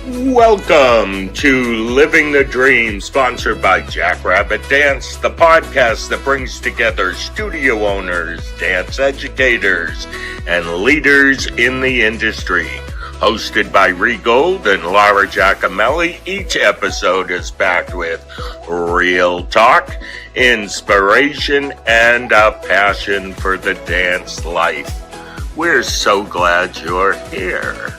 Welcome to Living the Dream, sponsored by Jackrabbit Dance, the podcast that brings together studio owners, dance educators, and leaders in the industry. Hosted by Gold and Laura Giacomelli, each episode is packed with real talk, inspiration, and a passion for the dance life. We're so glad you're here.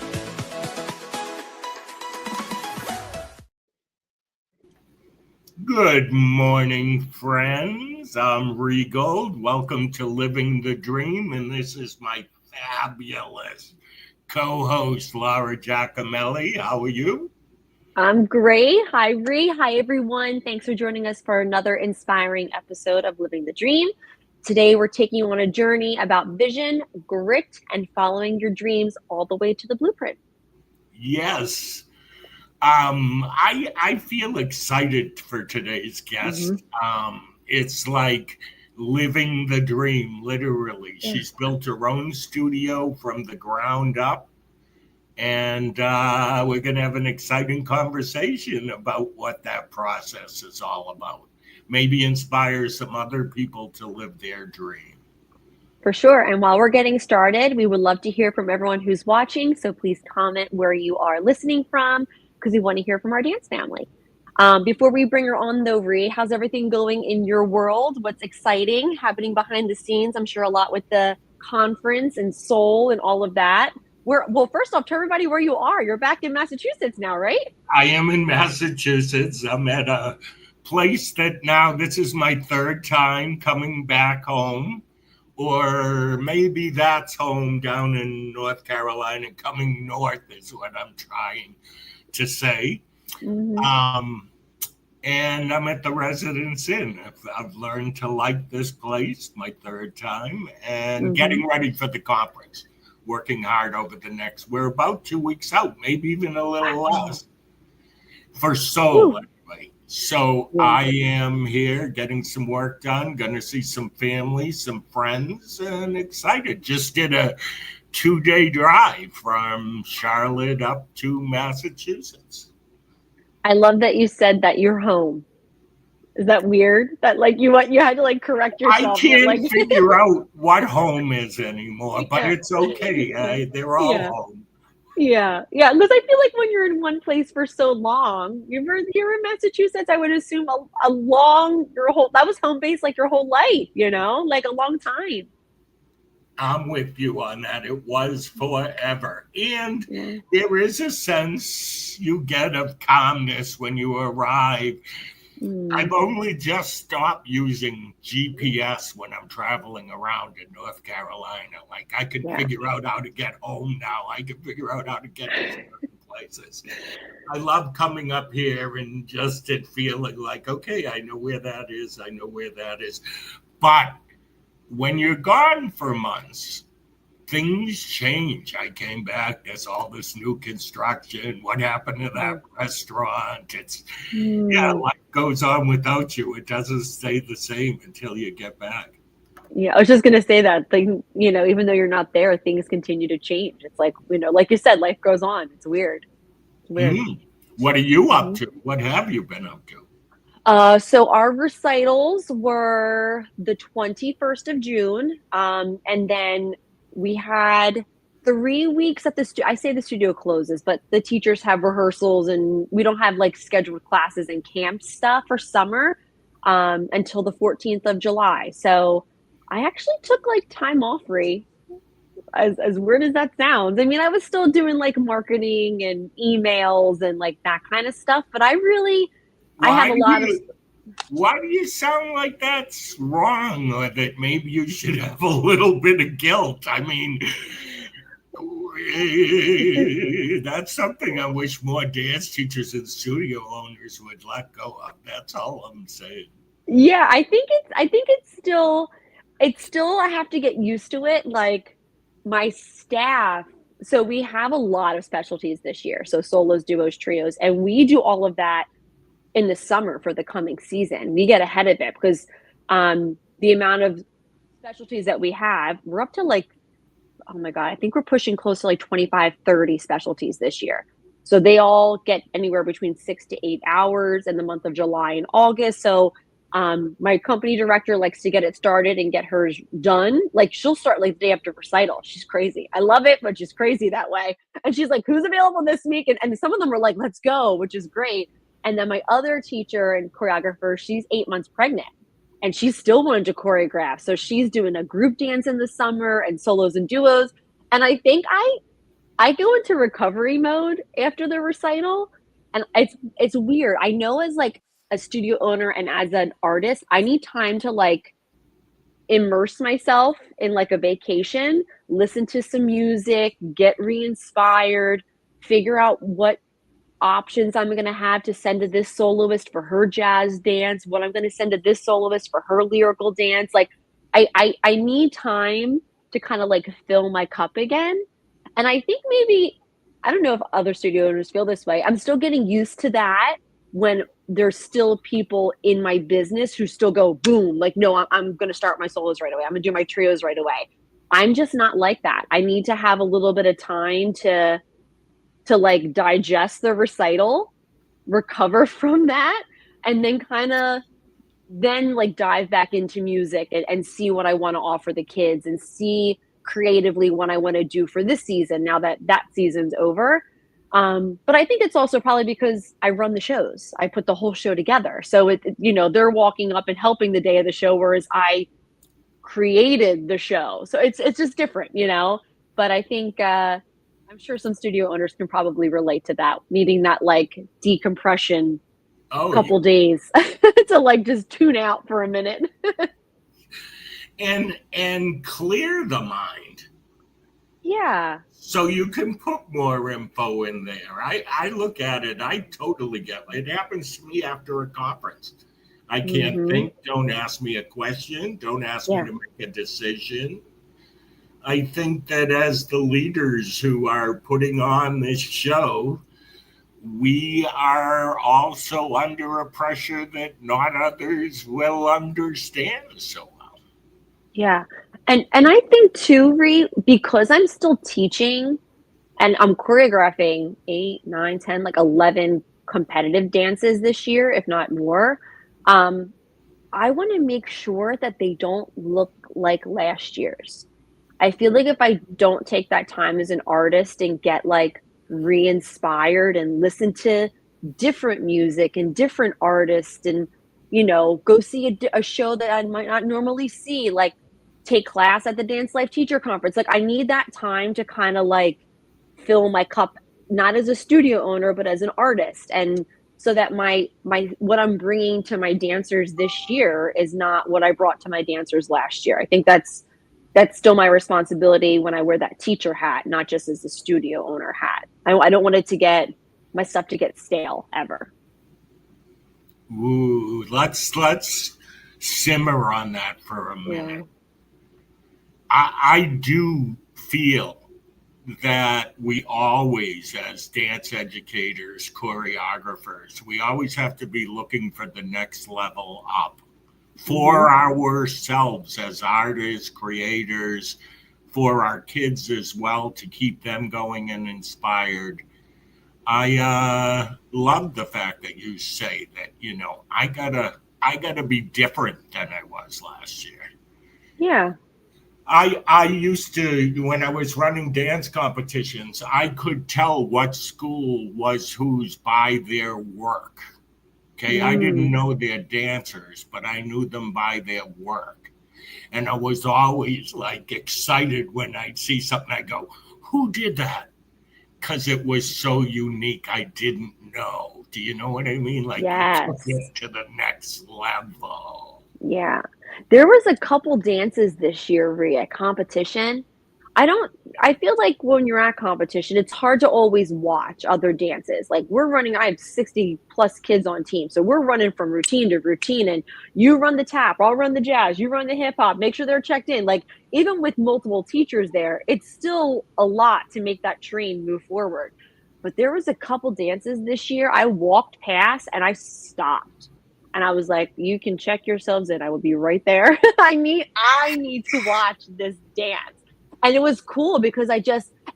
Good morning, friends. I'm Gold. Welcome to Living the Dream, and this is my fabulous co-host, Laura Giacomelli. How are you? I'm great. Hi, Ree. Hi, everyone. Thanks for joining us for another inspiring episode of Living the Dream. Today, we're taking you on a journey about vision, grit, and following your dreams all the way to the blueprint. Yes. I feel excited for today's guest. It's like living the dream, literally. She's built her own studio from the ground up, and we're going to have an exciting conversation about what that process is all about. Maybe inspire some other people to live their dream. For sure. And while we're getting started, we would love to hear from everyone who's watching. So please comment where you are listening from, because we want to hear from our dance family. Before we bring her on, though, Ree, how's everything going in your world? What's exciting happening behind the scenes? I'm sure a lot with the conference and Seoul and all of that. Well, first off, tell everybody where you are. You're back in Massachusetts now, right? I am in Massachusetts. I'm at a place that now this is my third time coming back home. Or maybe that's home down in North Carolina. Coming north is what I'm trying to say. And I'm at the Residence Inn. I've learned to like this place, my third time, and getting ready for the conference. Working hard over the next, we're about 2 weeks out, maybe even a little less, for Seoul anyway. So I am here getting some work done, gonna see some family, some friends, and excited. Just did a 2-day drive from Charlotte up to Massachusetts. I love that you said that you're home. Is that weird? That you had to correct yourself. I can't figure out what home is anymore, but it's okay. They're all home. Yeah. Because I feel like when you're in one place for so long, you're in Massachusetts, I would assume that was home base your whole life, like a long time. I'm with you on that. It was forever. And there is a sense you get of calmness when you arrive. I've only just stopped using GPS when I'm traveling around in North Carolina. I can figure out how to get home now. I can figure out how to get to certain places. I love coming up here and just it feeling okay, I know where that is. I know where that is. But when you're gone for months, things change. I came back, there's all this new construction. What happened to that restaurant? It's life goes on without you. It doesn't stay the same until you get back. Yeah, I was just gonna say that thing, even though you're not there, things continue to change. It's like you said, life goes on. It's weird. What are you up to? What have you been up to? So our recitals were the 21st of June. And then we had 3 weeks at I say the studio closes, but the teachers have rehearsals and we don't have scheduled classes and camp stuff for summer until the 14th of July. So I actually took time off, Ree. As weird as that sounds. I mean, I was still doing marketing and emails and that kind of stuff, but I have a lot of. Why do you sound like that's wrong, or that maybe you should have a little bit of guilt? I mean, that's something I wish more dance teachers and studio owners would let go of. That's all I'm saying. Yeah, I think it's still I have to get used to it. My staff. So we have a lot of specialties this year. So solos, duos, trios, and we do all of that in the summer for the coming season. We get ahead of it because the amount of specialties that we have, we're up to oh my God, I think we're pushing close to 25, 30 specialties this year. So they all get anywhere between 6 to 8 hours in the month of July and August. So my company director likes to get it started and get hers done. Like she'll start like the day after recital. She's crazy. I love it, but she's crazy that way. And she's like, who's available this week? And some of them are like, let's go, which is great. And then my other teacher and choreographer, she's 8 months pregnant and she's still wanting to choreograph. So she's doing a group dance in the summer and solos and duos. And I think I go into recovery mode after the recital. And it's weird. I know as like a studio owner and as an artist, I need time to like immerse myself in like a vacation, listen to some music, get re-inspired, figure out what options I'm going to have to send to this soloist for her jazz dance, what I'm going to send to this soloist for her lyrical dance. Like I need time to kind of like fill my cup again. And I think maybe, I don't know if other studio owners feel this way. I'm still getting used to that when there's still people in my business who still go boom, like, no, I'm going to start my solos right away. I'm going to do my trios right away. I'm just not like that. I need to have a little bit of time to like digest the recital, recover from that, and then kind of then like dive back into music and see what I want to offer the kids and see creatively what I want to do for this season now that that season's over. But I think it's also probably because I run the shows. I put the whole show together. So they're walking up and helping the day of the show, whereas I created the show. So it's just different, but I think, I'm sure some studio owners can probably relate to that, needing that like decompression couple days to like just tune out for a minute. and clear the mind. Yeah. So you can put more info in there. I look at it, I totally get it. It happens to me after a conference. I can't think, don't ask me a question, don't ask me to make a decision. I think that as the leaders who are putting on this show, we are also under a pressure that not others will understand so well. Yeah. And I think too, because I'm still teaching and I'm choreographing 8, 9, 10, like 11 competitive dances this year, if not more. I want to make sure that they don't look like last year's. I feel like if I don't take that time as an artist and get like re-inspired and listen to different music and different artists and, go see a show that I might not normally see, like take class at the Dance Life Teacher Conference. Like I need that time to kind of like fill my cup, not as a studio owner, but as an artist. And so that my what I'm bringing to my dancers this year is not what I brought to my dancers last year. I think that's still my responsibility when I wear that teacher hat, not just as a studio owner hat. I don't want it to get my stuff to get stale ever. Ooh, let's simmer on that for a minute. Yeah. I do feel that we always, as dance educators, choreographers, we always have to be looking for the next level up for ourselves as artists, creators, for our kids as well, to keep them going and inspired. I love the fact that you say that, I gotta be different than I was last year. Yeah. I used to, when I was running dance competitions, I could tell what school was whose by their work. Okay, I didn't know their dancers, but I knew them by their work. And I was always like excited when I'd see something. I go, who did that? Because it was so unique. I didn't know. Do you know what I mean? Like, yes. You took it to the next level. Yeah. There was a couple dances this year, Rhea, competition. I feel like when you're at competition, it's hard to always watch other dances. Like I have 60 plus kids on team. So we're running from routine to routine, and you run the tap, I'll run the jazz, you run the hip hop, make sure they're checked in. Like even with multiple teachers there, it's still a lot to make that train move forward. But there was a couple dances this year I walked past and I stopped. And I was like, you can check yourselves in. I will be right there. I need to watch this dance. And it was cool because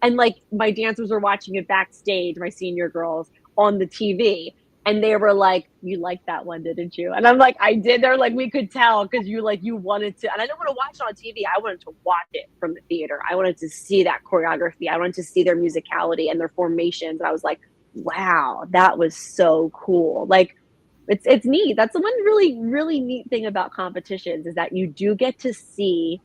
And like my dancers were watching it backstage, my senior girls on the TV. And they were like, you liked that one, didn't you? And I'm like, I did. They're like, we could tell because you wanted to. And I didn't want to watch it on TV. I wanted to watch it from the theater. I wanted to see that choreography. I wanted to see their musicality and their formations. And I was like, wow, that was so cool. Like, it's neat. That's the one really, really neat thing about competitions is that you do get to see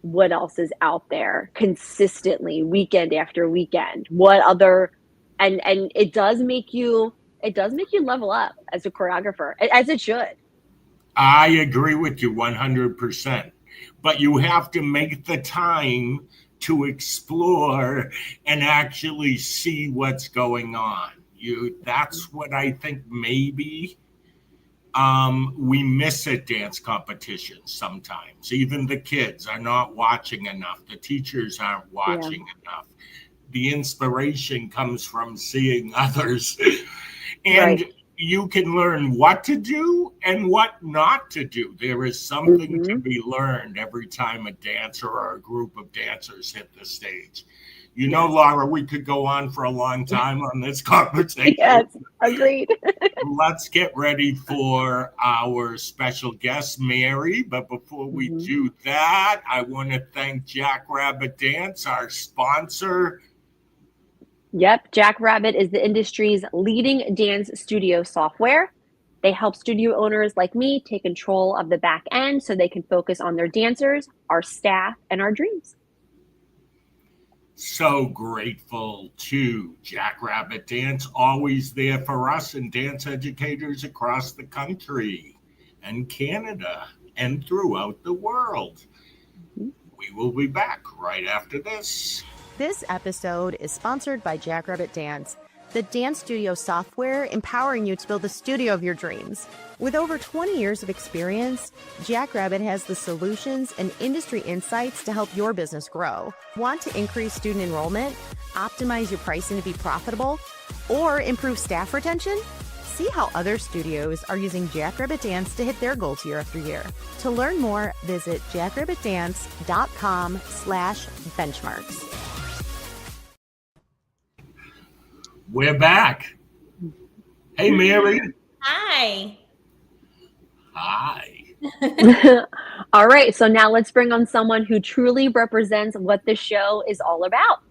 what else is out there consistently, weekend after weekend. What other, and it does make you level up as a choreographer, as it should. I agree with you 100%. But you have to make the time to explore and actually see what's going on. That's what I think maybe we miss at dance competitions sometimes. Even the kids are not watching enough. The teachers aren't watching enough. The inspiration comes from seeing others. And you can learn what to do and what not to do. There is something to be learned every time a dancer or a group of dancers hit the stage. You know, Laura, we could go on for a long time on this conversation. Yes, agreed. Let's get ready for our special guest, Mary. But before we do that, I want to thank Jackrabbit Dance, our sponsor. Yep, Jackrabbit is the industry's leading dance studio software. They help studio owners like me take control of the back end so they can focus on their dancers, our staff, and our dreams. So grateful to Jackrabbit Dance, always there for us and dance educators across the country and Canada and throughout the world. We will be back right after this. This episode is sponsored by Jackrabbit Dance, the dance studio software empowering you to build the studio of your dreams. With over 20 years of experience, Jackrabbit has the solutions and industry insights to help your business grow. Want to increase student enrollment, optimize your pricing to be profitable, or improve staff retention? See how other studios are using Jackrabbit Dance to hit their goals year after year. To learn more, visit jackrabbitdance.com/benchmarks. We're back. Hey, Mary. Hi. Hi. All right, so now let's bring on someone who truly represents what the show is all about.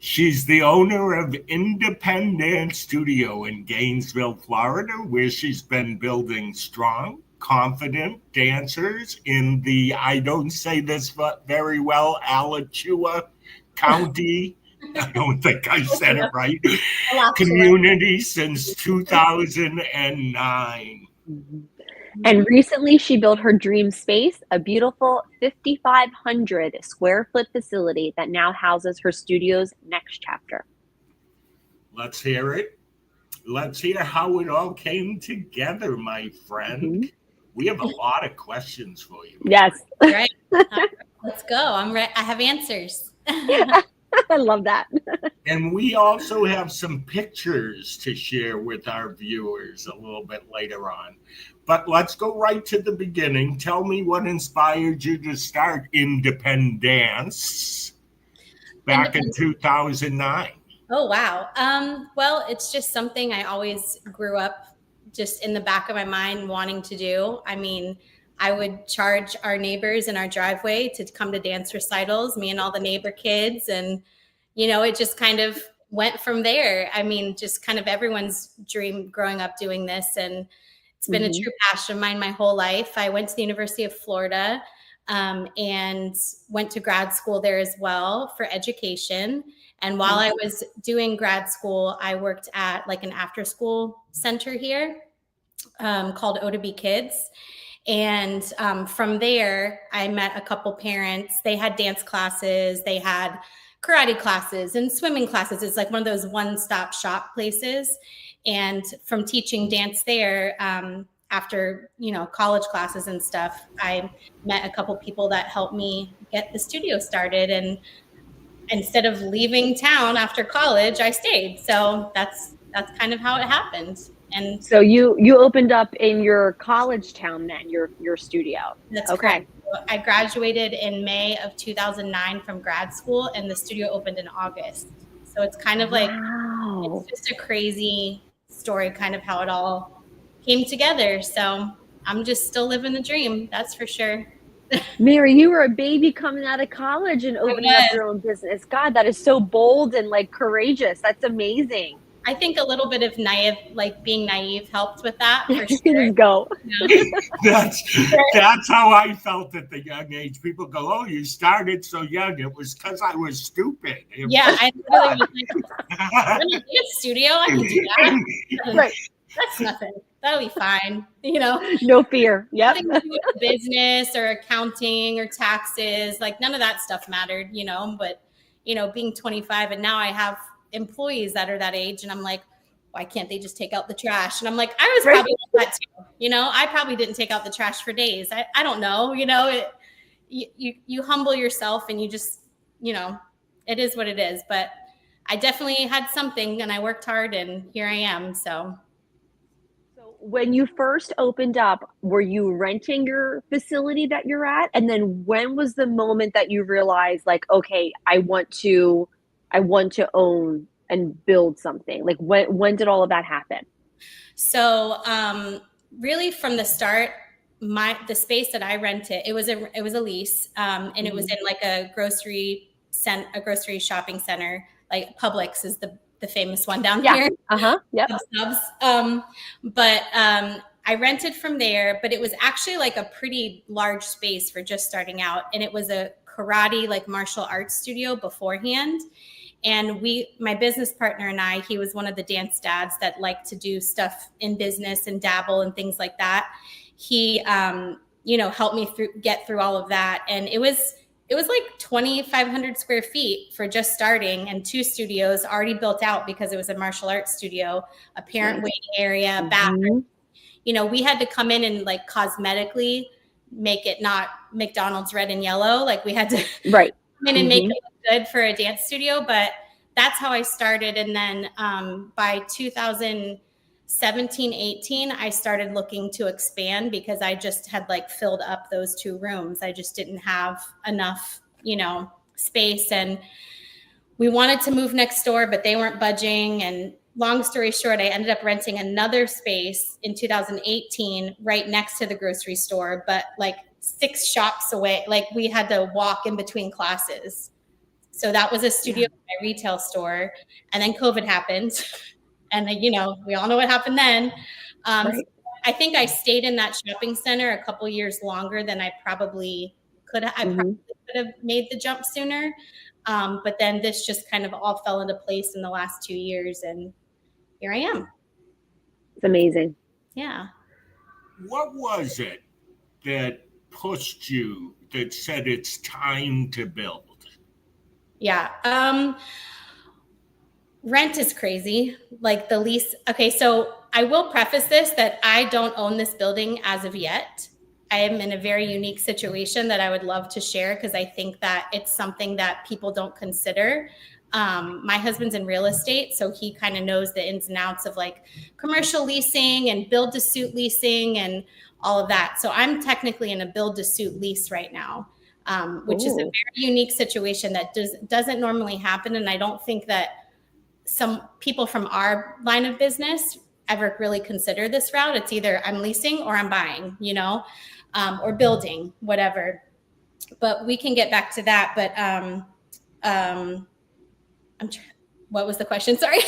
She's the owner of IndepenDance Studio in Gainesville, Florida, where she's been building strong, confident dancers in the, I don't say this very well, Alachua County. I don't think I said it right. Community since 2009. And recently she built her dream space, a beautiful 5,500 square foot facility that now houses her studio's next chapter. Let's hear it. Let's hear how it all came together, my friend. We have a lot of questions for you. Yes. Right. Let's go. I'm ready. I have answers. I love that. And we also have some pictures to share with our viewers a little bit later on. But let's go right to the beginning. Tell me what inspired you to start IndepenDance back in 2009. Oh, wow. Well, it's just something I always grew up just in the back of my mind wanting to do. I mean, I would charge our neighbors in our driveway to come to dance recitals, me and all the neighbor kids. And, you know, it just kind of went from there. I mean, just kind of everyone's dream growing up doing this. And it's been a true passion of mine my whole life. I went to the University of Florida and went to grad school there as well for education. And while I was doing grad school, I worked at like an after school center here called O to B Kids. And from there, I met a couple parents. They had dance classes, they had karate classes and swimming classes. It's like one of those one-stop shop places. And from teaching dance there, after, you know, college classes and stuff, I met a couple people that helped me get the studio started. And instead of leaving town after college, I stayed. So that's kind of how it happened. And so you opened up in your college town then, your studio. That's correct. I graduated in May of 2009 from grad school, and the studio opened in August. So it's kind of like, wow. it's just a crazy story, kind of how it all came together. So I'm just still living the dream, that's for sure. Mary, you were a baby coming out of college and opening up your own business. God, that is so bold and like courageous. That's amazing. I think a little bit of being naive helped with that for sure. Just go. That's how I felt at the young age. People go, "Oh, you started so young." It was because I was stupid. I literally was like, "I'm in a studio. I can do that." Right. That's nothing. That'll be fine. No fear. Yep. Nothing to do with business or accounting or taxes. Like none of that stuff mattered. But being 25 and now I have employees that are that age, and I'm like, why can't they just take out the trash? And I'm like, I was probably like that too. I probably didn't take out the trash for days. I don't know. You humble yourself and you just, it is what it is. But I definitely had something and I worked hard and here I am. So when you first opened up, were you renting your facility that you're at? And then when was the moment that you realized like, okay, I want to own and build something? Like when did all of that happen? So really from the start, the space that I rented, it was a lease, and it was in like a grocery shopping center. Like Publix is the famous one down here. Yep. But I rented from there, but it was actually like a pretty large space for just starting out, and it was a karate like martial arts studio beforehand. And my business partner and I, he was one of the dance dads that liked to do stuff in business and dabble and things like that. He, helped me get through all of that. And it was like 2,500 square feet for just starting, and 2 studios already built out because it was a martial arts studio, a parent waiting area, bathroom. We had to come in and like cosmetically make it not McDonald's red and yellow. Like we had to come in and make it look good for a dance studio, but that's how I started. And then by 2017, 18, I started looking to expand because I just had like filled up those 2 rooms. I just didn't have enough, space, and we wanted to move next door, but they weren't budging. And long story short, I ended up renting another space in 2018 right next to the grocery store, but like 6 shops away. Like we had to walk in between classes. So that was a studio in my retail store. And then COVID happened. And then, we all know what happened then. So I think I stayed in that shopping center a couple years longer than I probably could have. I probably could have made the jump sooner. But then this just kind of all fell into place in the last 2 years. And here I am. It's amazing. Yeah. What was it that pushed you, that said it's time to build? Yeah. Rent is crazy. Like the lease. Okay. So I will preface this that I don't own this building as of yet. I am in a very unique situation that I would love to share because I think that it's something that people don't consider. My husband's in real estate, so he kind of knows the ins and outs of like commercial leasing and build to suit leasing and all of that. So I'm technically in a build to suit lease right now, which is a very unique situation that doesn't normally happen. And I don't think that some people from our line of business ever really consider this route. It's either I'm leasing or I'm buying, or building, whatever. But we can get back to that. But what was the question? Sorry.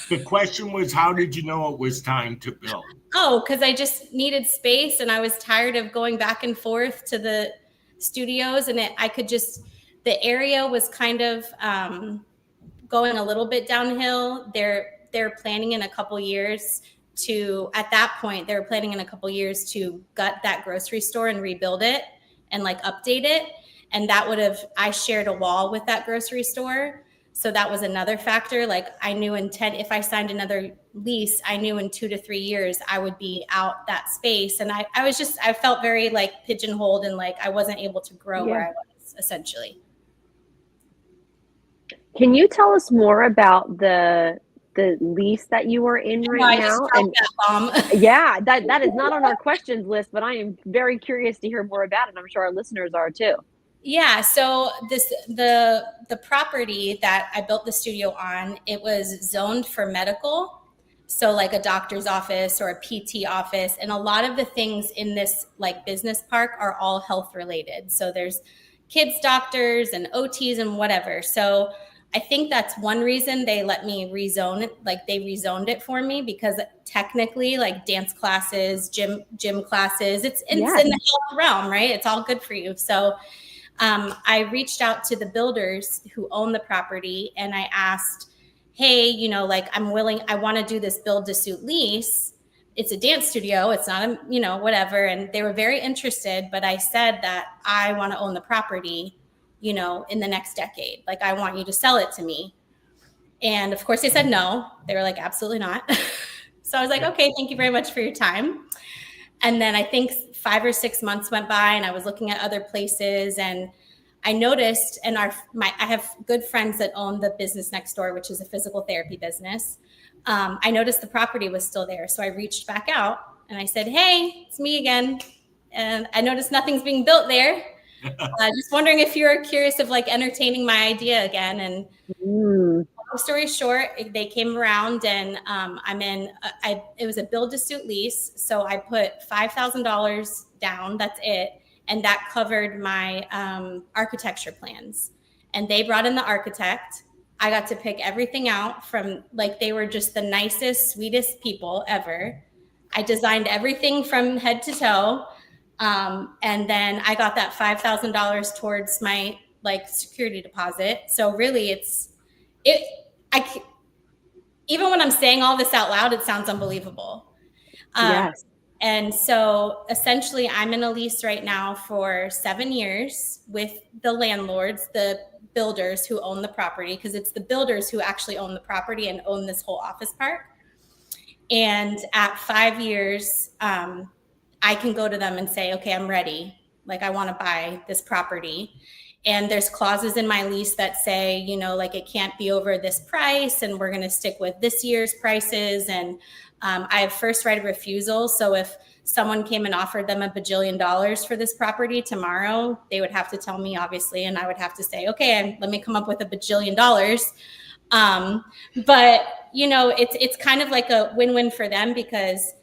The question was, how did you know it was time to build? Oh, because I just needed space and I was tired of going back and forth to the studios, and the area was kind of going a little bit downhill. They're planning in a couple years to gut that grocery store and rebuild it and like update it. And I shared a wall with that grocery store. So that was another factor. Like I knew if I signed another lease, I knew in 2 to 3 years I would be out that space. And I felt very like pigeonholed and like I wasn't able to grow where I was essentially. Can you tell us more about the the lease that you are in No, right I just now? dropped And that bomb. yeah, that is not on our questions list, but I am very curious to hear more about it. I'm sure our listeners are too. Yeah, so the property that I built the studio on, it was zoned for medical. So like a doctor's office or a PT office, and a lot of the things in this like business park are all health related. So there's kids doctors and OTs and whatever. So I think that's one reason they let me rezone it, like they rezoned it for me, because technically like dance classes, gym classes, it's in the health realm, right? It's all good for you. So I reached out to the builders who own the property and I asked, hey, you know, like I want to do this build to suit lease. It's a dance studio. It's not a, you know, whatever. And they were very interested, but I said that I want to own the property, you know, in the next decade. Like I want you to sell it to me. And of course they said no. They were like, absolutely not. So I was like, okay, thank you very much for your time. And then I think 5 or 6 months went by and I was looking at other places and I noticed, and I have good friends that own the business next door, which is a physical therapy business. I noticed the property was still there. So I reached back out and I said, hey, it's me again. And I noticed nothing's being built there. Just wondering if you're curious of like entertaining my idea again. And long story short, they came around and it was a build to suit lease. So I put $5,000 down. That's it. And that covered my architecture plans. And they brought in the architect. I got to pick everything out from, like, they were just the nicest, sweetest people ever. I designed everything from head to toe. And then I got that $5,000 towards my like security deposit. So really even when I'm saying all this out loud, it sounds unbelievable. Yes. And so essentially I'm in a lease right now for 7 years with the landlords, the builders who own the property, because it's the builders who actually own the property and own this whole office park. And at 5 years, I can go to them and say, okay, I'm ready. Like I want to buy this property. And there's clauses in my lease that say, you know, like it can't be over this price and we're going to stick with this year's prices. And I have first right of refusal. So if someone came and offered them $1 bajillion for this property tomorrow, they would have to tell me, obviously, and I would have to say, okay, let me come up with $1 bajillion. But you know, it's kind of like a win-win for them because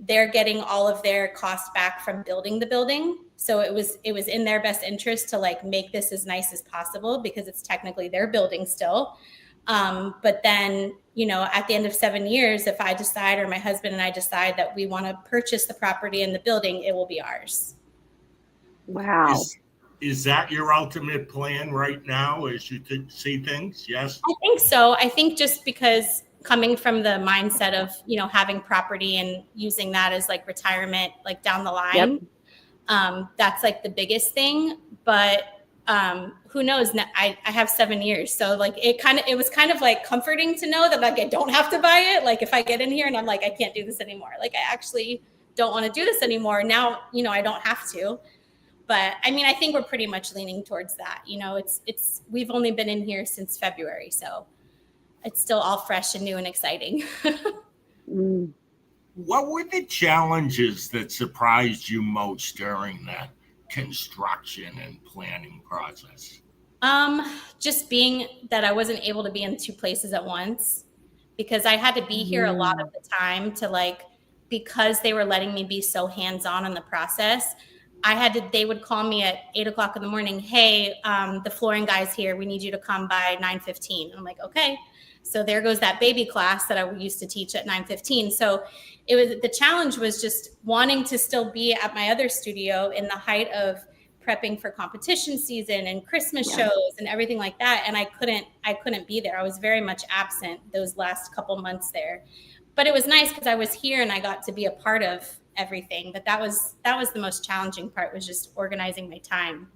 they're getting all of their costs back from building the building. So it was in their best interest to like make this as nice as possible because it's technically their building still. But then, you know, at the end of 7 years, if I decide or my husband and I decide that we want to purchase the property and the building, it will be ours. Wow. Is that your ultimate plan right now as you see things? Yes. I think so. I think just because coming from the mindset of, you know, having property and using that as like retirement, like down the line, that's like the biggest thing. But who knows? I have 7 years. So like it was kind of like comforting to know that like I don't have to buy it. Like if I get in here and I'm like, I can't do this anymore. Like I actually don't want to do this anymore. Now, you know, I don't have to. But I mean, I think we're pretty much leaning towards that. You know, we've only been in here since February. So it's still all fresh and new and exciting. What were the challenges that surprised you most during the construction and planning process? Just being that I wasn't able to be in 2 places at once because I had to be here a lot of the time to like, because they were letting me be so hands-on in the process. They would call me at 8:00 in the morning. Hey, the flooring guy's here. We need you to come by 9:15. I'm like, okay. So there goes that baby class that I used to teach at 9:15. So the challenge was just wanting to still be at my other studio in the height of prepping for competition season and Christmas shows and everything like that. And I couldn't be there. I was very much absent those last couple months there, but it was nice because I was here and I got to be a part of everything. But that was the most challenging part, was just organizing my time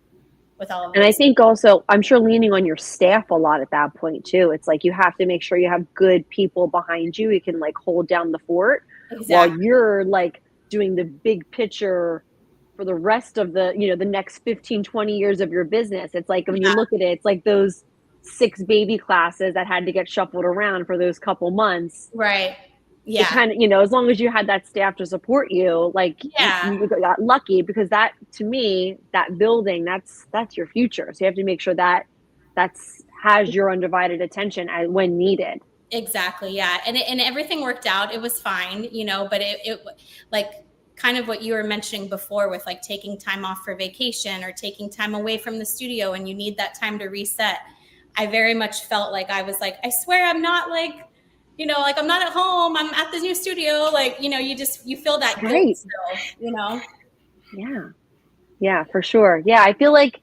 with all of this. And I think also, I'm sure leaning on your staff a lot at that point too. It's like you have to make sure you have good people behind you. You can like hold down the fort while you're like doing the big picture for the rest of the, you know, the next 15, 20 years of your business. It's like when you look at it, it's like those 6 baby classes that had to get shuffled around for those couple months. Right. It Yeah. kind of, as long as you had that staff to support you, like Yeah. you got lucky, because that, to me, that building, that's your future. So you have to make sure that has your undivided attention when needed. Exactly. Yeah. And everything worked out. It was fine, but it like kind of what you were mentioning before with like taking time off for vacation or taking time away from the studio, and you need that time to reset. I very much felt like I was like, I swear I'm not like, like I'm not at home. I'm at the new studio. Like, you feel that guilt still, Yeah. Yeah, for sure. Yeah. I feel like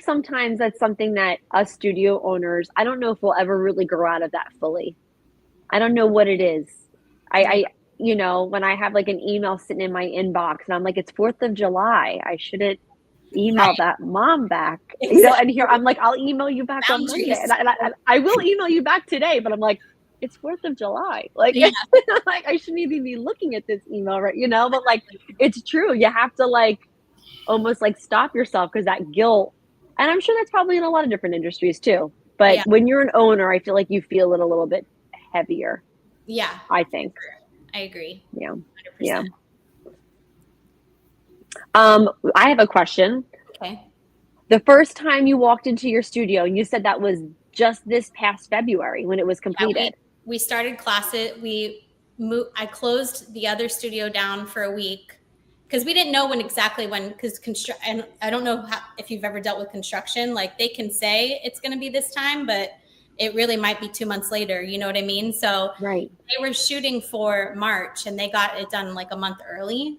sometimes that's something that us studio owners, I don't know if we'll ever really grow out of that fully. I don't know what it is. I when I have like an email sitting in my inbox and I'm like, it's 4th of July. I shouldn't email that mom back, and here I'm like, I'll email you back on Monday. And I will email you back today, but I'm like, it's 4th of July. Like, like I shouldn't even be looking at this email, right? But like, it's true. You have to like almost like stop yourself, because that guilt, and I'm sure that's probably in a lot of different industries too. But when you're an owner, I feel like you feel it a little bit heavier. Yeah. I think. I agree. Yeah. 100%. Yeah. I have a question. Okay. The first time you walked into your studio, you said that was just this past February when it was completed. Yeah, we started classes. I closed the other studio down for a week because we didn't know because and I don't know if you've ever dealt with construction. Like, they can say it's going to be this time, but it really might be 2 months later. You know what I mean? So right. They were shooting for March and they got it done like a month early.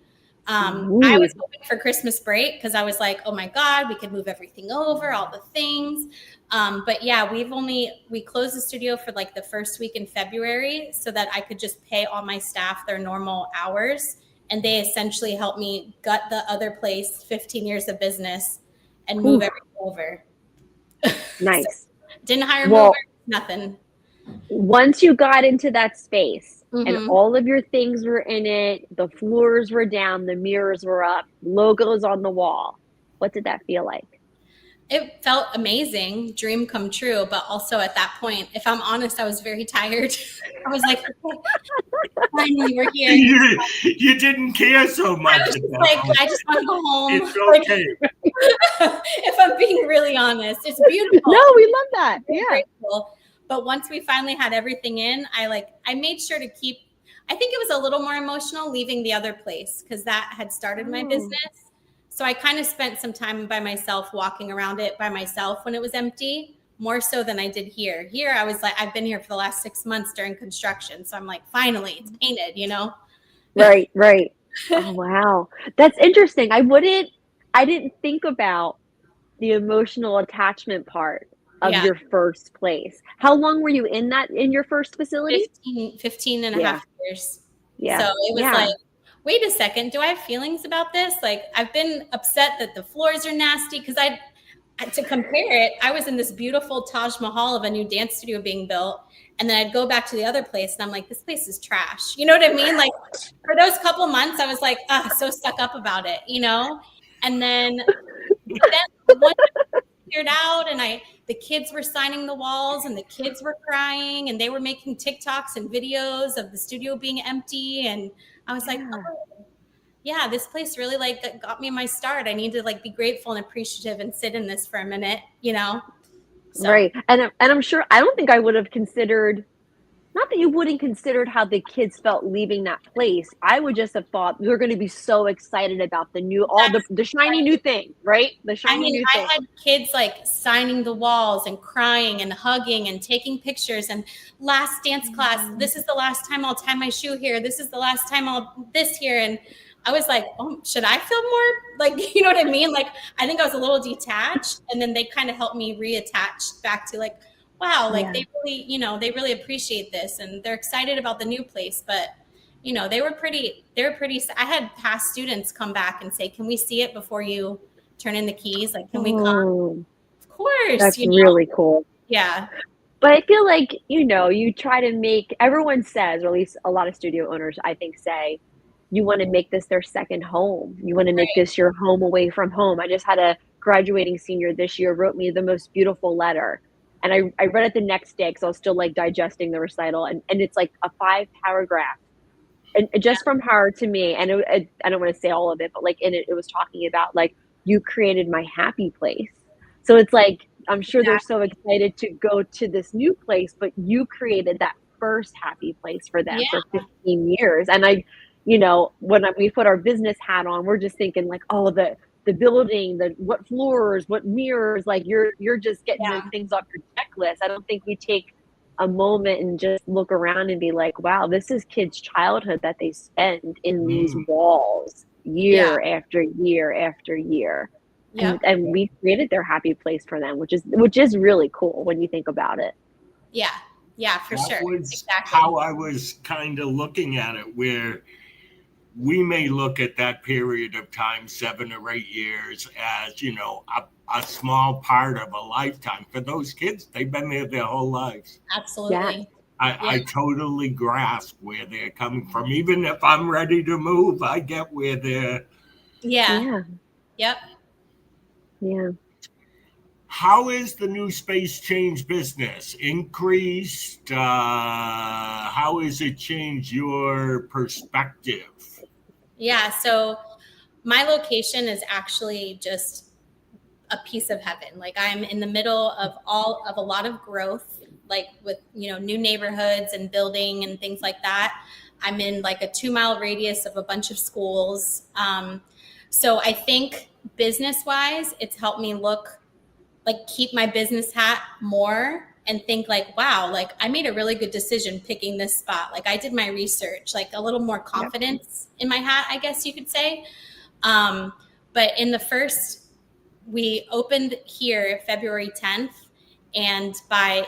I was hoping for Christmas break because I was like, oh my God, we could move everything over, all the things. But yeah, we closed the studio for like the first week in February so that I could just pay all my staff their normal hours. And they essentially helped me gut the other place, 15 years of business, and move everything over. Nice. So, didn't hire movers, nothing. Once you got into that space, and all of your things were in it, the floors were down, the mirrors were up, logos on the wall, what did that feel like? It felt amazing, dream come true. But also at that point, if I'm honest, I was very tired. I was like, finally, we're here. You didn't care so much. I just want to go home. It's okay. If I'm being really honest, it's beautiful. No, we love that. Yeah. Grateful. But once we finally had everything in, I made sure to keep, I think it was a little more emotional leaving the other place because that had started my business. So I kind of spent some time by myself, walking around it by myself when it was empty, more so than I did here. Here, I was like, I've been here for the last 6 months during construction. So I'm like, finally, it's painted, Right, right. Oh, wow. That's interesting. I didn't think about the emotional attachment part of your first place. How long were you in your first facility? 15 and a half years. Yeah. So it was like, wait a second, do I have feelings about this? Like, I've been upset that the floors are nasty because to compare it, I was in this beautiful Taj Mahal of a new dance studio being built. And then I'd go back to the other place and I'm like, this place is trash. You know what I mean? Like, for those couple months, I was like, so stuck up about it, And then one figured out, and the kids were signing the walls and the kids were crying and they were making TikToks and videos of the studio being empty. And I was like, yeah, this place really got me my start. I need to be grateful and appreciative and sit in this for a minute, So. Right. And I'm sure, I don't think I would have considered, not that you wouldn't considered how the kids felt leaving that place. I would just have thought we were going to be so excited about the shiny new thing, right? The shiny new thing. I had kids signing the walls and crying and hugging and taking pictures and last dance class. This is the last time I'll tie my shoe here. This is the last time I'll this here. And I was like, oh, should I feel more you know what I mean? I think I was a little detached, and then they kind of helped me reattach back to wow, they really, they really appreciate this and they're excited about the new place. But, they were pretty, I had past students come back and say, can we see it before you turn in the keys? Can we come? Of course. That's really cool. Yeah. But I feel like, you try to make, everyone says, or at least a lot of studio owners, I think, you want to make this their second home. You want to make this your home away from home. I just had a graduating senior this year wrote me the most beautiful letter. And I read it the next day because I was still like digesting the recital. And it's like a 5-paragraph. And just from her to me, and I don't want to say all of it, but like in it, it was talking about like, you created my happy place. So it's like, I'm sure they're so excited to go to this new place, but you created that first happy place for them for 15 years. And when we put our business hat on, we're just thinking like, oh, the building, what floors, what mirrors, like you're just getting those things off your checklist. I don't think we take a moment and just look around and be like, wow, this is kids' childhood that they spend in these walls year after year after year. Yep. And we created their happy place for them, which is really cool when you think about it. Yeah, for sure. That was exactly how I was kind of looking at it, where we may look at that period of time, 7 or 8 years, as, a small part of a lifetime. For those kids, they've been there their whole lives. Absolutely. I totally grasp where they're coming from. Even if I'm ready to move, I get where they're. Yeah. Yep. Yeah. How is the new space change business? Increased? How has it changed your perspective? Yeah, so my location is actually just a piece of heaven. Like I'm in the middle of a lot of growth, like with, new neighborhoods and building and things like that. I'm in like a 2-mile radius of a bunch of schools. So I think business-wise, it's helped me keep my business hat more and think like, wow, like I made a really good decision picking this spot. Like I did my research, like a little more confidence in my hat, I guess you could say. But we opened here February 10th, and by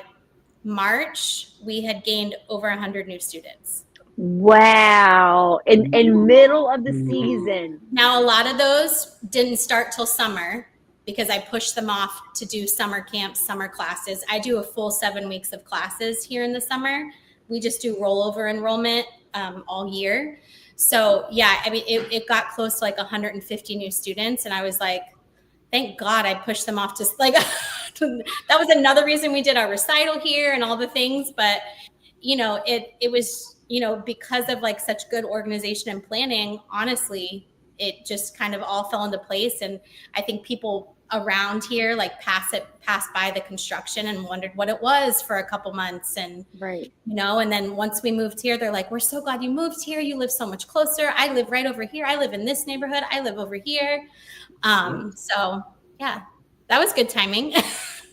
March, we had gained over 100 new students. Wow. In middle of the season. Now, a lot of those didn't start till summer because I pushed them off to do summer camps, summer classes. I do a full 7 weeks of classes here in the summer. We just do rollover enrollment all year. So yeah, I mean, it got close to like 150 new students. And I was like, thank God I pushed them off to like, that was another reason we did our recital here and all the things. But, it was, because of like such good organization and planning, honestly, it just kind of all fell into place. And I think people around here like passed by the construction and wondered what it was for a couple months. And, and then once we moved here, they're like, we're so glad you moved here. You live so much closer. I live right over here. I live in this neighborhood. I live over here. So yeah, that was good timing.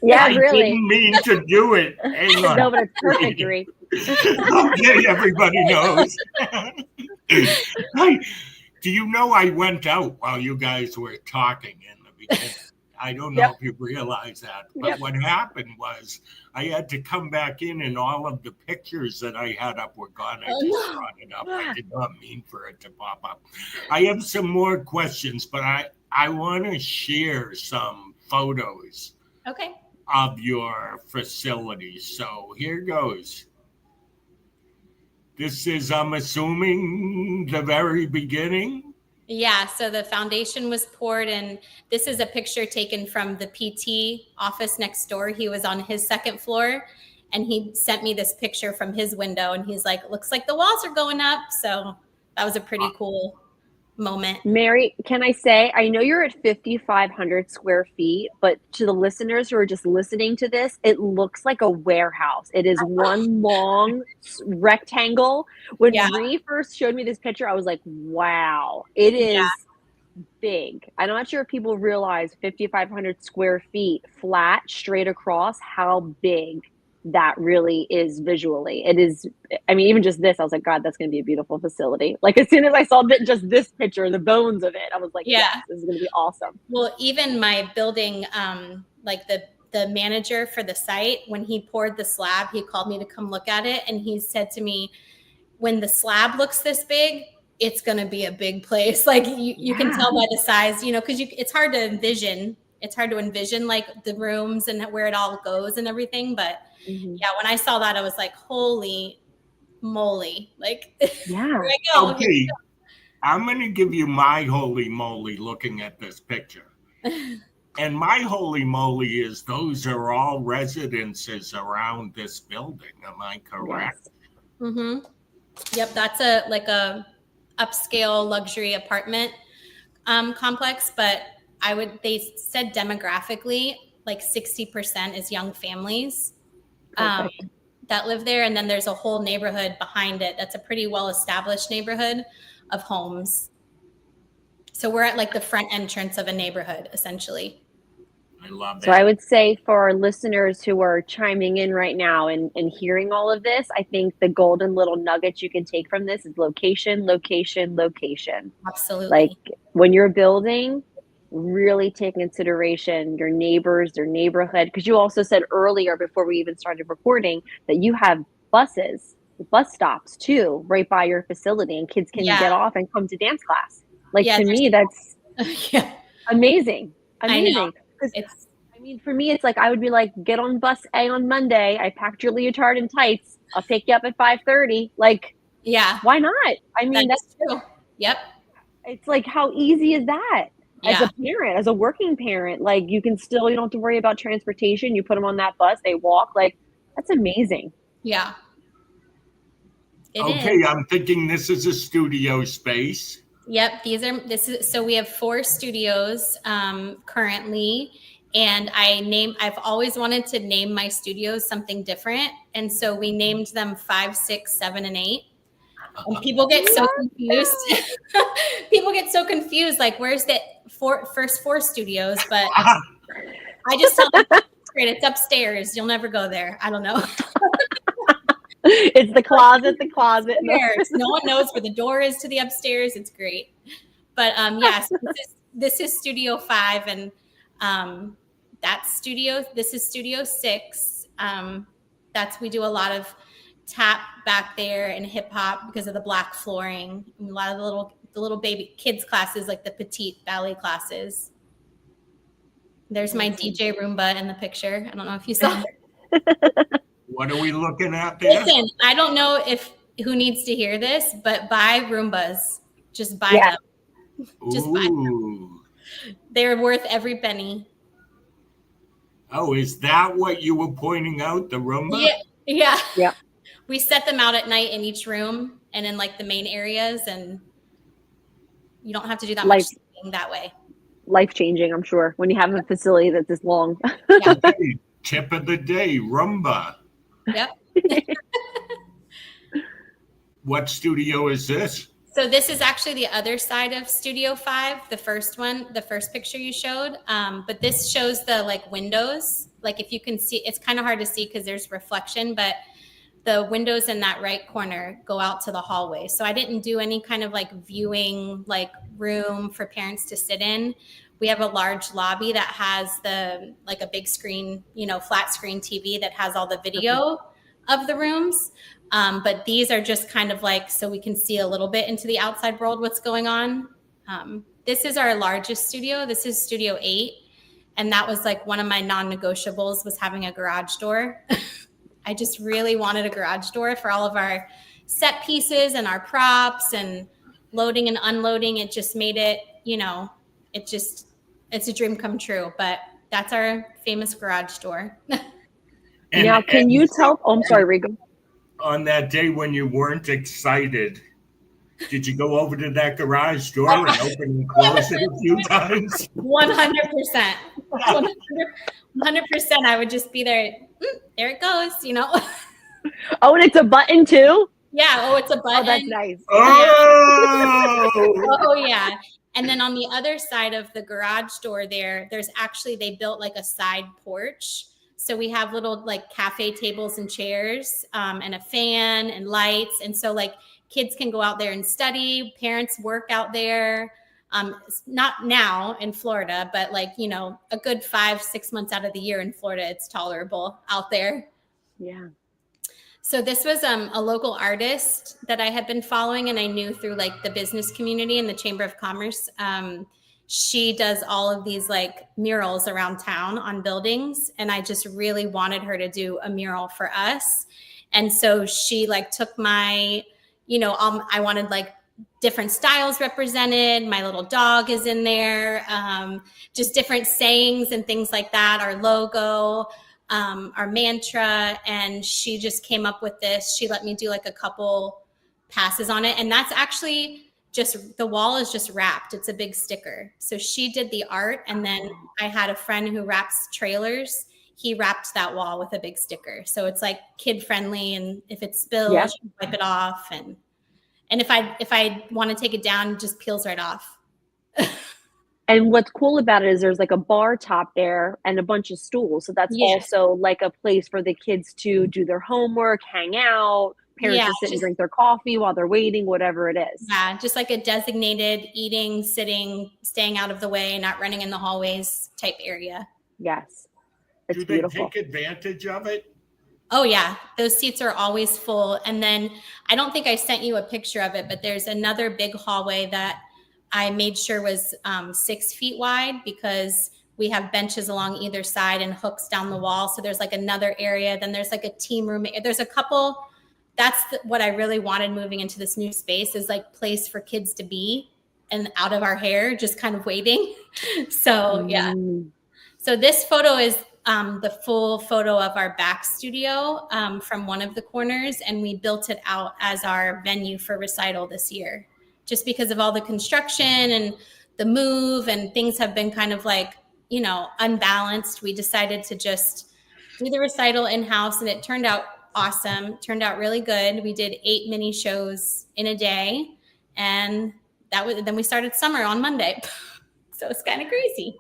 Yeah, I really. didn't mean to do it. Hang on. No, but it's perfect, Ree. Okay, everybody knows. Do you know I went out while you guys were talking in the beginning? I don't know if you realize that. But what happened was I had to come back in and all of the pictures that I had up were gone. I just brought it up. I did not mean for it to pop up. I have some more questions, but I want to share some photos of your facility. So here goes. This is, I'm assuming, the very beginning? Yeah, so the foundation was poured, and this is a picture taken from the PT office next door. He was on his second floor, and he sent me this picture from his window, and he's like, looks like the walls are going up. So that was a pretty cool moment. Mary, can I say, I know you're at 5,500 square feet, but to the listeners who are just listening to this, it looks like a warehouse. It is one long rectangle. When Ree first showed me this picture, I was like, wow, it is big. I'm not sure if people realize 5,500 square feet flat straight across how big that really is visually. It is, I mean, even just this, I was like, God, that's going to be a beautiful facility. Like as soon as I saw just this picture, the bones of it, I was like, yes, this is going to be awesome. Well, even my building, like the manager for the site, when he poured the slab, he called me to come look at it. And he said to me, when the slab looks this big, it's going to be a big place. Like you can tell by the size, because it's hard to envision. It's hard to envision like the rooms and where it all goes and everything. But yeah, when I saw that, I was like, holy moly. Like, here I go. Okay, I'm going to give you my holy moly looking at this picture. And my holy moly is those are all residences around this building. Am I correct? Yes. Mm-hmm. Yep, that's a upscale luxury apartment complex, but they said demographically like 60% is young families that live there, and then there's a whole neighborhood behind it that's a pretty well established neighborhood of homes. So we're at like the front entrance of a neighborhood essentially. I love it. So I would say for our listeners who are chiming in right now and hearing all of this, I think the golden little nuggets you can take from this is location, location, location. Absolutely. Like when you're building, really take in consideration your neighbors, their neighborhood. Because you also said earlier before we even started recording that you have bus stops too, right by your facility, and kids can get off and come to dance class. Like to me, that's amazing. Amazing. I know. I mean, for me, it's like I would be like, get on bus A on Monday. I packed your leotard and tights. I'll pick you up at 5:30. Like, why not? I mean, that's true. Yep. It's like, how easy is that? As a parent, as a working parent, like you don't have to worry about transportation. You put them on that bus, they walk. Like, that's amazing. Yeah. Okay, I'm thinking this is a studio space. Yep, so we have 4 studios currently, and I've always wanted to name my studios something different, and so we named them 5, 6, 7, and 8. And people get so confused. People get so confused, like, where's the first 4 studios? But I just tell them, great, it's upstairs. You'll never go there. I don't know. It's the closet. No one knows where the door is to the upstairs. It's great. But so this is Studio 5, and this is Studio 6. We do a lot of tap back there and hip hop because of the black flooring. And a lot of the little baby kids classes, like the petite ballet classes. There's my DJ Roomba in the picture. I don't know if you saw it. What are we looking at there? Listen, I don't know who needs to hear this, but buy Roombas. Just buy them. Just buy them. They're worth every penny. Oh, is that what you were pointing out, the Roomba? Yeah. Yeah. We set them out at night in each room and in like the main areas, and you don't have to do that much thinking that way. Life-changing, I'm sure, when you have a facility that's this long. Yeah. Hey, tip of the day, Roomba. Yep. What studio is this? So this is actually the other side of Studio 5, the first picture you showed. But this shows the like windows. Like if you can see, it's kind of hard to see because there's reflection, but the windows in that right corner go out to the hallway. So I didn't do any kind of like viewing like room for parents to sit in. We have a large lobby that has a big screen, flat screen TV that has all the video of the rooms. But these are just kind of like, so we can see a little bit into the outside world, what's going on. This is our largest studio. This is Studio 8. And that was like one of my non-negotiables was having a garage door. I just really wanted a garage door for all of our set pieces and our props and loading and unloading. It just made it, it's a dream come true, but that's our famous garage door. Now, can you tell? Oh, I'm sorry, Rigo. On that day when you weren't excited, did you go over to that garage door and open and close it a few times? 100%. 100%. I would just be there. There it goes, Oh, and it's a button too? Yeah. Oh, it's a button. Oh, that's nice. Oh, yeah. And then on the other side of the garage door there's actually, they built like a side porch. So we have little like cafe tables and chairs and a fan and lights. And so like kids can go out there and study, parents work out there. Not now in Florida, but like, a good 5-6 months out of the year in Florida, it's tolerable out there. Yeah. So this was a local artist that I had been following and I knew through like the business community and the Chamber of Commerce. She does all of these like murals around town on buildings. And I just really wanted her to do a mural for us. And so she like took my, I wanted like different styles represented. My little dog is in there. Just different sayings and things like that. Our logo, our mantra. And she just came up with this. She let me do like a couple passes on it. And that's actually just, the wall is just wrapped. It's a big sticker. So she did the art. And then I had a friend who wraps trailers. He wrapped that wall with a big sticker. So it's like kid friendly. And if it spills, you can wipe it off. And if I want to take it down, it just peels right off. And what's cool about it is there's like a bar top there and a bunch of stools. So that's also like a place for the kids to do their homework, hang out, parents to sit and drink their coffee while they're waiting, whatever it is. Yeah, just like a designated eating, sitting, staying out of the way, not running in the hallways type area. Yes. It's Do they beautiful. take advantage of it? Oh, yeah. Those seats are always full. And then I don't think I sent you a picture of it, but there's another big hallway that I made sure was 6 feet wide because we have benches along either side and hooks down the wall. So there's like another area. Then there's like a team room. There's a couple. That's what I really wanted moving into this new space is like place for kids to be and out of our hair, just kind of waiting. So, yeah. So this photo is the full photo of our back studio from one of the corners, and we built it out as our venue for recital this year. Just because of all the construction and the move and things have been kind of like, you know, unbalanced, we decided to just do the recital in-house, and it turned out awesome. It turned out really good. We did 8 mini shows in a day, and then we started summer on Monday. So it's kind of crazy.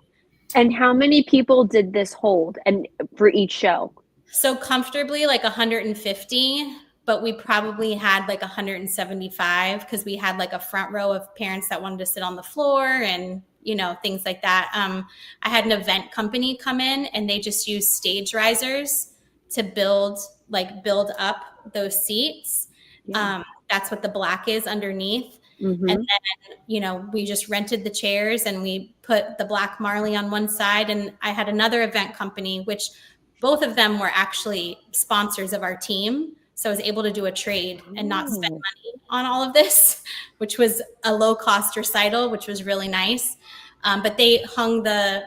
And how many people did this hold and for each show? So comfortably like 150, but we probably had like 175 because we had like a front row of parents that wanted to sit on the floor and, you know, things like that. I had an event company come in and they just used stage risers to build up those seats. Yeah. That's what the black is underneath. Mm-hmm. And then, you know, we just rented the chairs and we put the black Marley on one side. And I had another event company, which both of them were actually sponsors of our team. So I was able to do a trade and not spend money on all of this, which was a low cost recital, which was really nice. But they hung the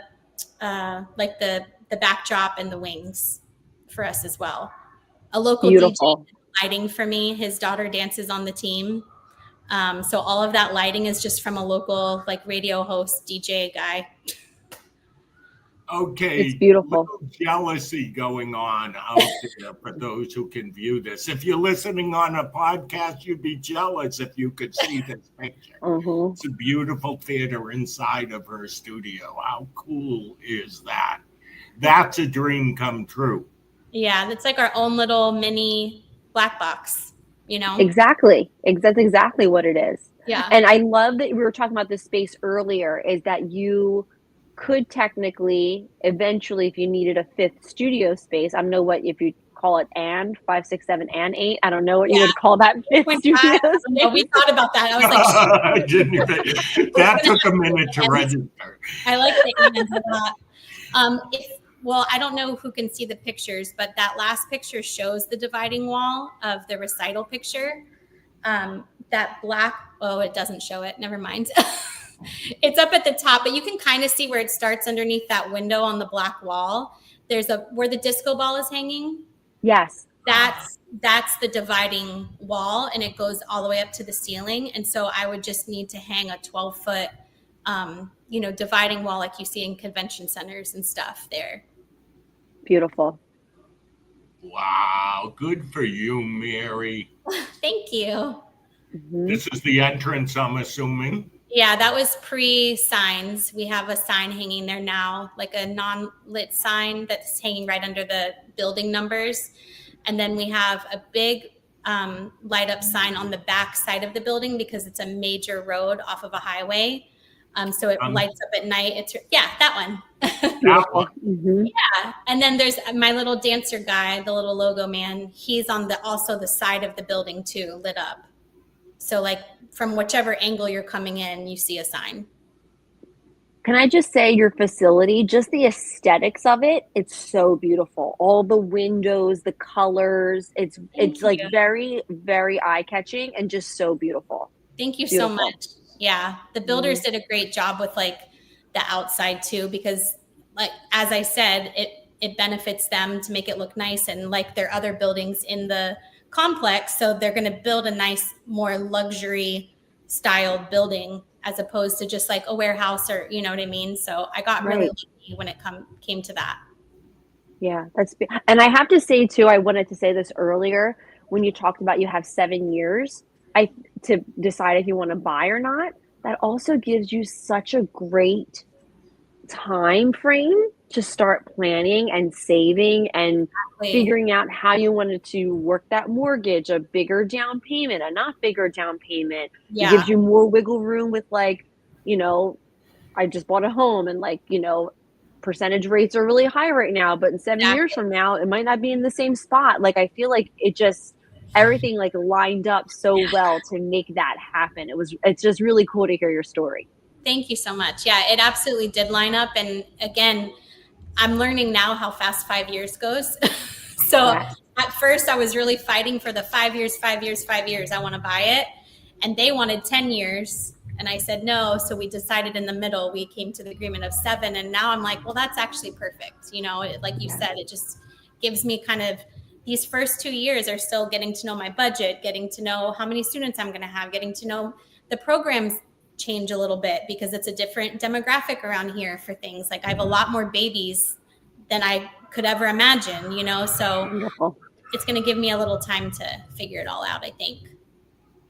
backdrop and the wings for us as well. A local DJ did lighting for me. His daughter dances on the team. So all of that lighting is just from a local like radio host, DJ guy. Okay. It's beautiful. Jealousy going on out there for those who can view this. If you're listening on a podcast, you'd be jealous if you could see this picture. Mm-hmm. It's a beautiful theater inside of her studio. How cool is that? That's a dream come true. Yeah, it's like our own little mini black box, you know? Exactly. That's exactly what it is. Yeah. And I love that we were talking about this space earlier, is that you could technically, eventually, if you needed a 5th studio space, I don't know what, if you call it 5, 6, 7, and 8. I don't know what you would call that 5th studio space. No, we thought about that. I was like, I didn't even, that took a minute to register. I like the a lot. Well, I don't know who can see the pictures, but that last picture shows the dividing wall of the recital picture. That black, it doesn't show it. Never mind. It's up at the top, but you can kind of see where it starts underneath that window on the black wall. There's where the disco ball is hanging. Yes. That's the dividing wall, and it goes all the way up to the ceiling. And so I would just need to hang a 12-foot, dividing wall like you see in convention centers and stuff there. Beautiful. Wow. Good for you, Mary. Thank you. Mm-hmm. This is the entrance, I'm assuming. Yeah, that was pre-signs. We have a sign hanging there now, like a non-lit sign that's hanging right under the building numbers. And then we have a big light up sign on the back side of the building because it's a major road off of a highway. So it lights up at night. That one. That one. Mm-hmm. Yeah. And then there's my little dancer guy, the little logo man. He's on also the side of the building too, lit up. So like from whichever angle you're coming in, you see a sign. Can I just say your facility, just the aesthetics of it, it's so beautiful. All the windows, the colors, it's like very, very eye-catching and just so beautiful. Thank you Beautiful. so much. Yeah. The builders did a great job with like the outside too, because like, as I said, it benefits them to make it look nice and like their other buildings in the complex. So they're going to build a nice, more luxury styled building as opposed to just like a warehouse or, you know what I mean? So I got really lucky when it came to that. Yeah, and I have to say too, I wanted to say this earlier when you talked about you have 7 years to decide if you want to buy or not. That also gives you such a great time frame to start planning and saving and figuring out how you wanted to work that mortgage, a bigger down payment, a not bigger down payment. Yeah. It gives you more wiggle room with like, I just bought a home and like, percentage rates are really high right now, but in 7 years from now, it might not be in the same spot. Like, I feel like everything like lined up so well to make that happen. It's just really cool to hear your story. Thank you so much. Yeah, it absolutely did line up. And again, I'm learning now how fast 5 years goes. So at first I was really fighting for the 5 years, 5 years, 5 years. I want to buy it. And they wanted 10 years. And I said no. So we decided in the middle, we came to the agreement of 7. And now I'm like, well, that's actually perfect. Like you said, it just gives me kind of these first 2 years are still getting to know my budget, getting to know how many students I'm going to have, getting to know the programs change a little bit because it's a different demographic around here for things. Like I have a lot more babies than I could ever imagine, so Wonderful. It's going to give me a little time to figure it all out, I think.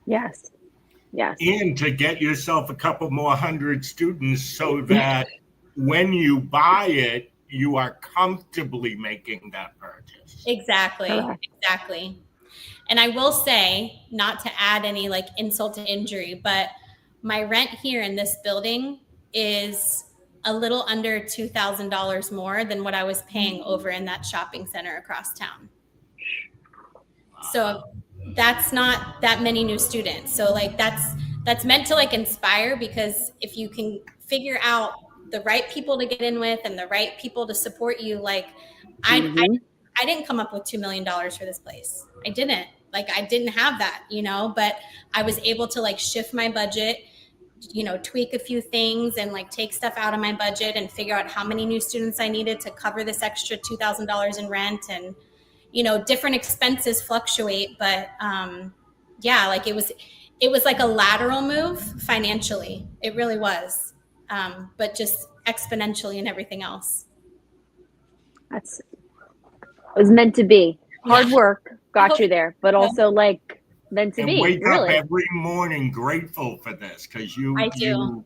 Yes. And to get yourself a couple more hundred students so that when you buy it, you are comfortably making that purchase. Exactly. And I will say, not to add any like insult to injury, but my rent here in this building is a little under $2,000 more than what I was paying over in that shopping center across town. So that's not that many new students. So like that's meant to like inspire, because if you can figure out the right people to get in with and the right people to support you, like I didn't come up with $2 million for this place. I didn't have that, but I was able to like shift my budget, tweak a few things and like take stuff out of my budget and figure out how many new students I needed to cover this extra $2,000 in rent. And, different expenses fluctuate, but like it was like a lateral move financially. It really was. But just exponentially in everything else. It was meant to be. Hard work got you there, but also like meant to be. Wake up every morning grateful for this, because I do.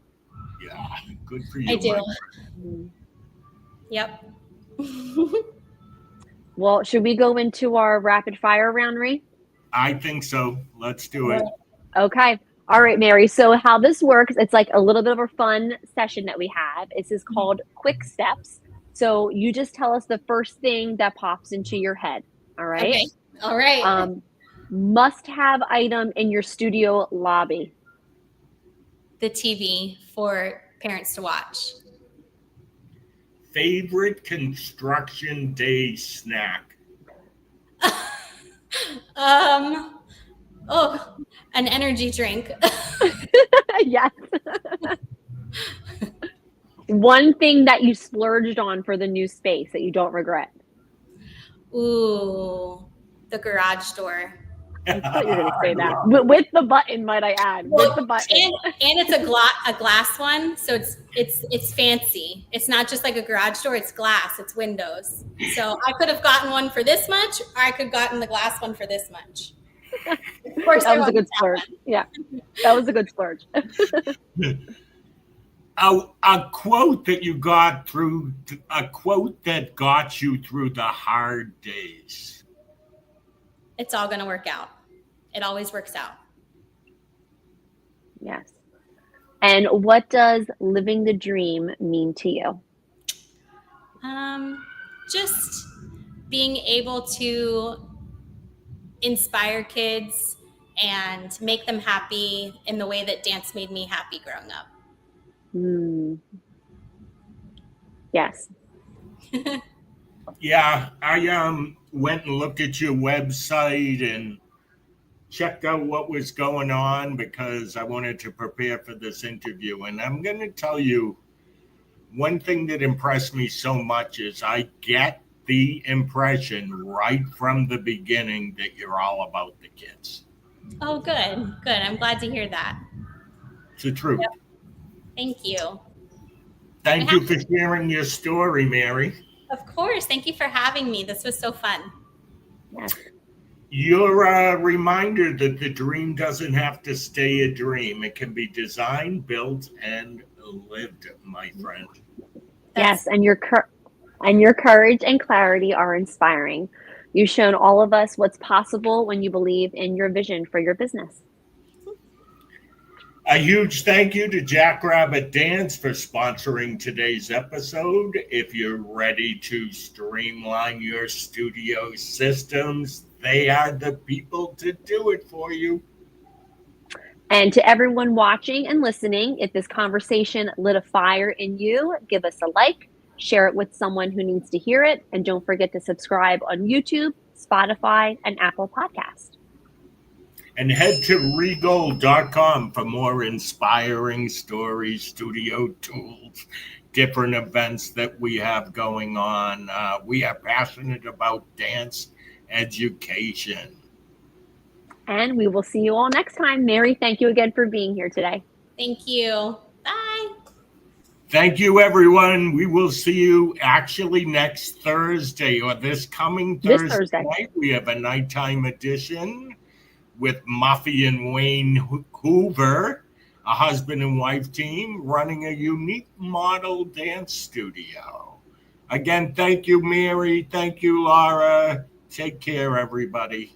Good for you. I do. Yep. Well, should we go into our rapid fire round, Ree? I think so. Let's do it. Okay. All right, Mary. So how this works, it's like a little bit of a fun session that we have. This is called Quick Steps. So you just tell us the first thing that pops into your head. All right. Okay. All right. Must-have item in your studio lobby. The TV for parents to watch. Favorite construction day snack? An energy drink. Yes. One thing that you splurged on for the new space that you don't regret. Ooh, the garage door. I thought you were going to say that. With the button, might I add? With the button. And it's a glass one, so it's fancy. It's not just like a garage door, it's glass, it's windows. So I could have gotten one for this much, or I could have gotten the glass one for this much. Of course, that was a good splurge. Yeah, that was a good splurge. A quote that got you through the hard days. It's all going to work out. It always works out. Yes. And what does living the dream mean to you? Just being able to inspire kids and make them happy in the way that dance made me happy growing up. Yes. Yeah, I went and looked at your website, and checked out what was going on because I wanted to prepare for this interview. And I'm going to tell you, one thing that impressed me so much is I get the impression right from the beginning that you're all about the kids. Oh, good. Good. I'm glad to hear that. It's the truth. Yep. Thank you. Thank you for sharing your story, Mary. Of course. Thank you for having me. This was so fun. Yes. You're a reminder that the dream doesn't have to stay a dream. It can be designed, built, and lived, my friend. Yes, and your courage and clarity are inspiring. You've shown all of us what's possible when you believe in your vision for your business. A huge thank you to Jackrabbit Dance for sponsoring today's episode. If you're ready to streamline your studio systems, they are the people to do it for you. And to everyone watching and listening, if this conversation lit a fire in you, give us a like, share it with someone who needs to hear it, and don't forget to subscribe on YouTube, Spotify, and Apple Podcasts. And head to regold.com for more inspiring stories, studio tools, different events that we have going on. We are passionate about dance education. And we will see you all next time. Mary, thank you again for being here today. Thank you. Bye. Thank you, everyone. We will see you actually next Thursday or this coming Thursday night. We have a nighttime edition with Muffy and Wayne Hoover, a husband and wife team running a unique model dance studio. Again, thank you, Mary. Thank you, Laura. Take care, everybody.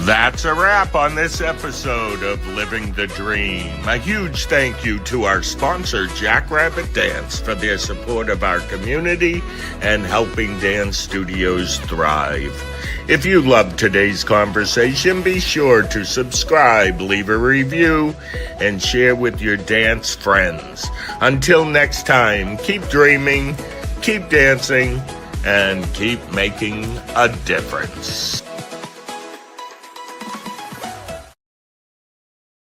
That's a wrap on this episode of Living the Dream. A huge thank you to our sponsor, Jackrabbit Dance, for their support of our community and helping dance studios thrive. If you loved today's conversation, be sure to subscribe, leave a review, and share with your dance friends. Until next time, keep dreaming, keep dancing, and keep making a difference.